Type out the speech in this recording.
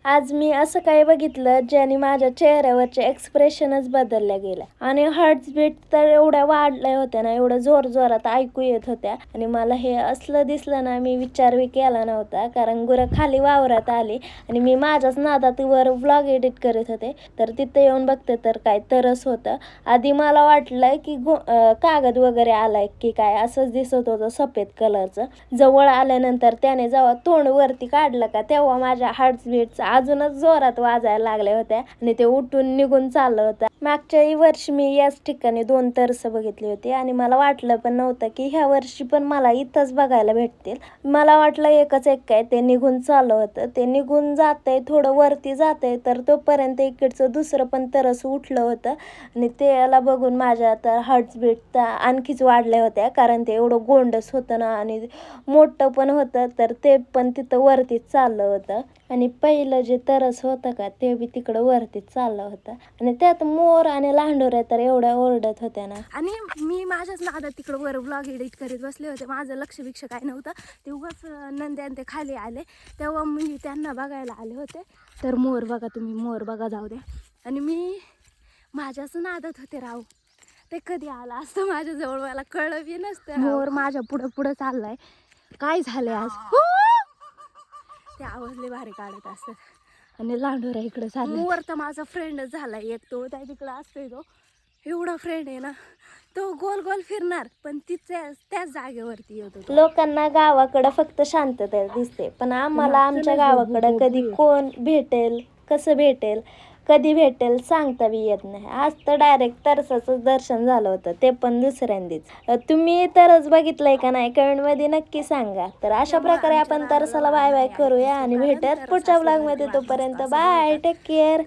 आज मी असं काही बघितलं ज्याने माझ्या चेहऱ्यावरचे एक्सप्रेशनच बदलल्या गेल्या आणि हार्टबीट तर एवढ्या वाढल्या होत्या ना, एवढं जोर जोरात ऐकू येत होत्या. आणि मला हे असलं दिसलं ना, मी विचार बी केला नव्हता, कारण गुरं खाली वावरात आली आणि मी माझ्याच नादात वर व्लॉग एडिट करत होते. तर तिथे येऊन बघते तर काय तरच होतं. आधी मला वाटलं की कागद वगैरे आलाय की काय, असंच दिसत होतं सफेद कलरचं. जवळ आल्यानंतर त्याने जेव्हा तोंड वरती काढलं का, तेव्हा माझ्या हार्टबीटचा अजूनच जोरात वाजायला लागल्या होत्या आणि ते उठून निघून चाललं होतं. मागच्याही वर्षी मी याच ठिकाणी 2 तरस बघितली होती आणि मला वाटलं पण नव्हतं की ह्या वर्षी पण मला इथंच बघायला भेटतील. मला वाटलं एकच एक काय ते निघून चाललं होतं. ते निघून जातंय, थोडं वरती जातंय, तर तोपर्यंत इकडचं दुसरं पण तरस उठलं होतं आणि त्याला बघून माझ्या तर हार्टबीट आणखीच वाढल्या होत्या, कारण ते एवढं गोंडस होतं ना आणि मोठं पण होतं. तर ते पण तिथं वरतीच चाललं होतं आणि पहिलं जे तरस होतं का, ते बी तिकडं वरतीच चाललं होतं आणि त्यात मोर आणि लांडोऱ्या तर एवढ्या ओरडत होत्या ना. आणि मी माझ्याच नादात तिकडं वर व्लॉग एडिट करीत बसले होते. माझं लक्ष काय नव्हतं. ते उगाच नंद्यान ते खाली आले तेव्हा मी त्यांना बघायला आले होते. तर मोर बघा तुम्ही, मोर बघा, जाऊ द्या. आणि मी माझ्याच नादात होते राव. ते कधी आला असतं माझ्याजवळ मला कळलं बी नसतं. मोर माझ्या पुढं पुढं चाललाय. काय झालंय आज? ते आवाज लय भारी काढत असतात आणि लांडोरा इकडे चालला. मोर तर माझा फ्रेंडच झालाय एक. तो त्या तिकडे असतोय, तो एवढा फ्रेंड आहे ना. तो गोल गोल फिरणार पण त्याच जागेवरती येतो. लोकांना गावाकडं फक्त शांतता दिसते, पण आम्हाला आमच्या गावाकडं कधी कोण भेटेल, कसं भेटेल, कधी भेटेल सांगता बी येत नाही. आज तर डायरेक्ट तरसाचं दर्शन झालं होतं, ते पण दुसऱ्यांदीच. तुम्ही तरच बघितलंय का नाही, कमेंटमध्ये नक्की सांगा. तर अशा प्रकारे आपण तरसाला बाय बाय करूया आणि भेटूयात पुढच्या व्लॉगमध्ये. तोपर्यंत बाय, टेक केअर.